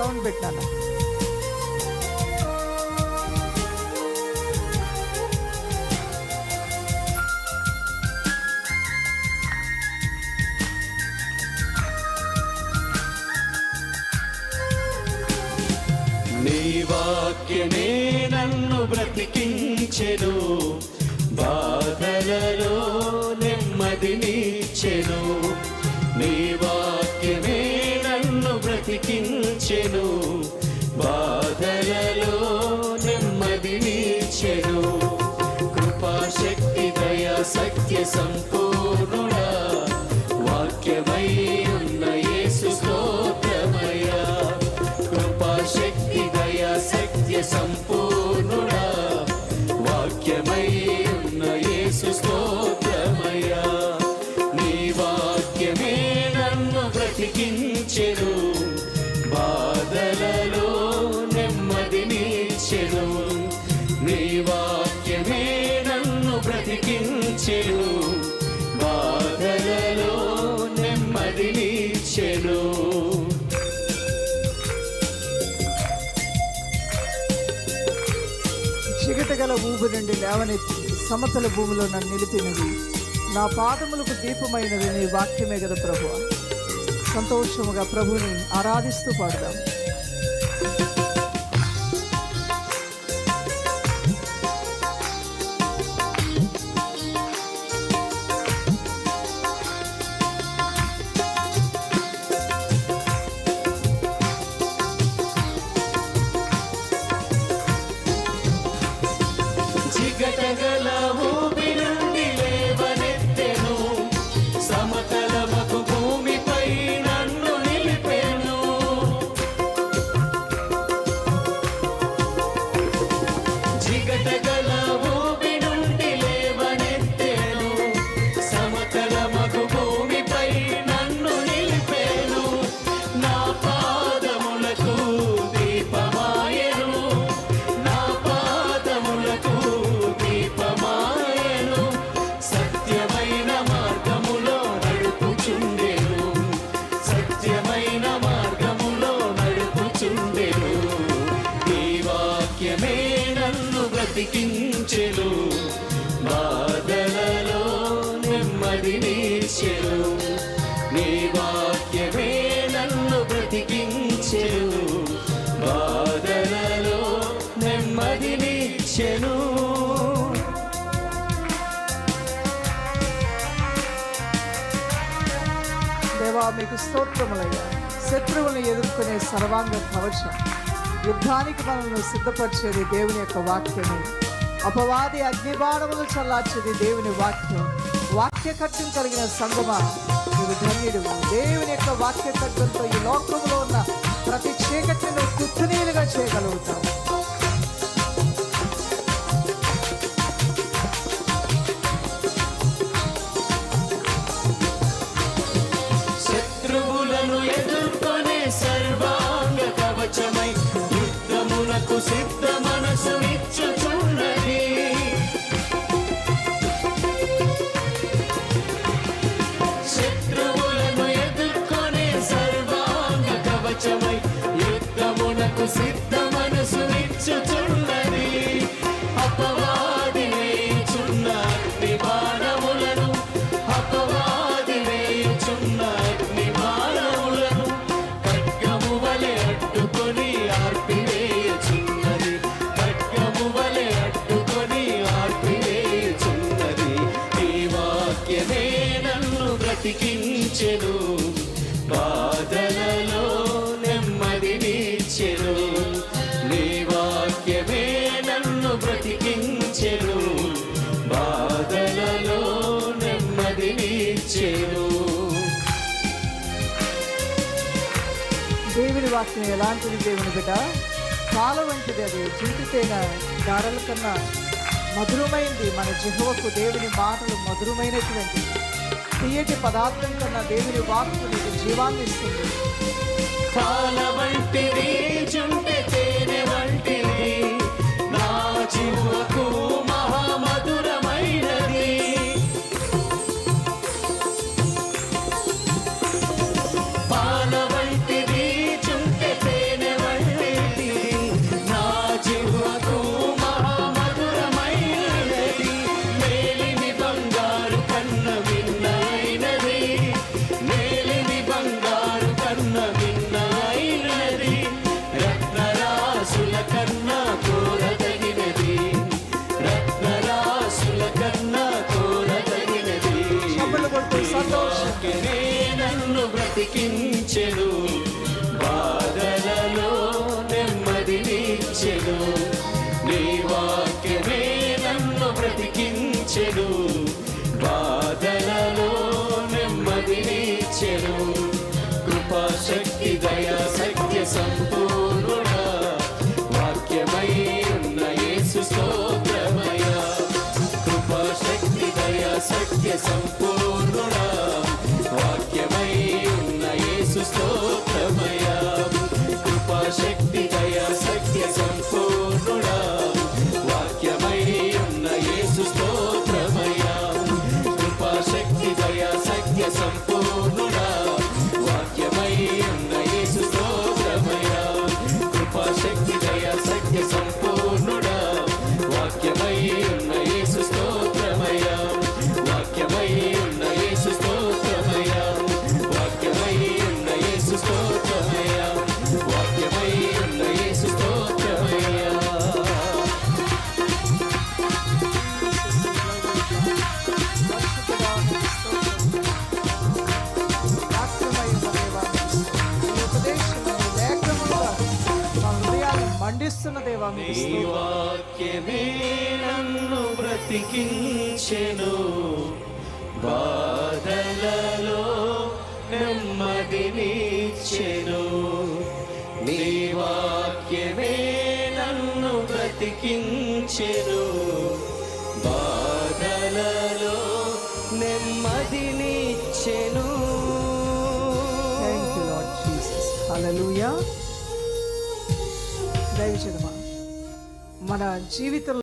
Sound పెట్టాను. నీ వాక్యమే నన్ను బ్రతికించెను, బాధలలో నెమ్మదినిచ్చెను. నీ వాక్యమే నన్ను బ్రతికించెను, బాధలలో నెమ్మదినిచ్చెను. కృపాశక్తి దయా సత్య సంపూర్ణుడా, వాక్యమై ఉన్న యేసు స్తోత్రమయ్యా. కృపాశక్తి దయా సత్య సంపూర్ణుడా, వాక్యమై ఉన్న యేసు స్తోత్రమయ్యా. నీ వాక్యమే నన్ను బ్రతికించెను, బాధలలో నెమ్మదినిచ్చెను. నీ వాక్యమే నన్ను బ్రతికించెను, బాధలలో నెమ్మదినిచ్చెను. చిగటగల ఊబి నుండి లేవనెత్తి సమతల భూమిలో నన్ను నిలిపినది, నా పాదములకు దీపమైనది నీ వాక్యమే కదా ప్రభువా. సంతోషముగా ప్రభువుని ఆరాధిస్తూ పాడుదాం. చిగటగల ఊబి నుండి లేవనెత్తెను, సమతలమగు భూమిపై నన్ను నిలిపెను. చిగటగల ఊబి నుండి లేవనెత్తెను, సమతలమగు భూమిపై నన్ను నిలిపెను. నా పాదములకు దీపమాయెను, నా పాదములకు దీపమాయెను. సత్యమైన మార్గములో నడుపుచుండెను, సత్యమైన మార్గములో నడుపుచుండెను. నీ వాక్యమే నన్ను బ్రతికించెను, బాధలలో నెమ్మదినిచ్చెను. నీ వాక్యమే నన్ను బ్రతికించెను, బాధలలో నెమ్మదినిచ్చెను. దేవా మీకు స్తోత్రములయ్యా. శత్రువులను ఎదుర్కొనే సర్వాంగ కవచం, యుద్ధానికి మనల్ని సిద్ధపరిచేది దేవుని యొక్క వాక్యమే. అపవాది అగ్నిబాణములు చల్లార్చేది దేవుని వాక్యం. వాక్య ఖడ్గం కలిగిన సంగమా నీవు ధన్యుడు. దేవుని యొక్క వాక్య ఖడ్గంతో ఈ లోకంలో ఉన్న ప్రతి చీకటిని తుత్తునీలుగా చేయగలుగుతావు. శత్రువులను ఎదుర్కొనే సర్వాంగ కవచమై యుద్ధమునకు సిద్ధ మనసు నిచ్చుచున్నది. శత్రువులను ఎదుర్కొనే సర్వాంగ కవచమై యుద్ధమునకు సిద్ధ మనసు నిచ్చుచున్నది. అపవాది వేయుచున్న అగ్ని బాణములను, అపవాది వేయుచున్న అగ్ని బాణములను ఖడ్గము వలె అడ్డుకొని ఆర్పివేయుచున్నది, ఖడ్గము వలె అడ్డుకొని ఆర్పివేయుచున్నది. నీ వాక్యమే నన్ను బ్రతికించెను, బాధలలో నెమ్మదినిచ్చెను. నీ వాక్యమే నన్ను బ్రతికించెను, బాధలలో నెమ్మదినిచ్చెను. దేవుని వాక్యం ఎలాంటిది దేవుని బిడ్డ? పాల వంటిది. అది జీవితైన దారల కన్నా మధురమైంది. మన జిహ్వకు దేవుని మాటలు మధురమైనటువంటి తీయటి పదార్థం కన్నా దేవుని వాక్కు నీకు జీవాన్ని ఇస్తుంది. పాల వంటిది, జుంటె తేనె వంటిది, నా జిహ్వకు మహామధురమైనది. పాల వంటిది, జుంటె తేనె బ్రతికించెను, బాధలలో నెమ్మదినిచ్చెను. నీ వాక్యమే నన్ను బ్రతికించెను, బాధలలో నెమ్మదినిచ్చెను. కృపా శక్తి దయా సత్య సంపూర్ణుడా, వాక్యమై ఉన్న యేసు స్తోత్రమయ్యా. కృపా శక్తి దయా సత్య సంపూర్ణుడా, వాక్యమై ఉన్న యేసు స్తోత్రమయ్యా. కృపా శక్తి దయా సత్య సంపూర్ణుడా, వాక్యమై ఉన్న యేసు స్తోత్రమయ్యా. కృపా శక్తి దయా సత్య సంపూర్ణుడా, వాక్యమై ఉన్న యేసు స్తోత్రమయ్యా. కృపా శక్తి దయా సత్య సంపూర్ణుడా, వాక్యమై ఉన్న యేసు స్తోత్రమయ్యా. వాక్యమై ఉన్న యేసు స్తోత్రమయ్యా. వాక్యమై ఉన్న యేసు స్తోత్రమయ్యా. వాక్యమై ఉన్న యేసు స్తోత్రమయ్యా. మండిస్తున్న దేవా మీకు నీ స్తోత్రం. వాక్యమే నన్ను బ్రతికించెను, బాధలలో నెమ్మదినిచ్చెను. నీ వాక్యమే నన్ను బ్రతికించెను, బాధలలో నెమ్మదినిచ్చెను. Thank you, Lord Jesus. Hallelujah. దయచేసి మన జీవితంలో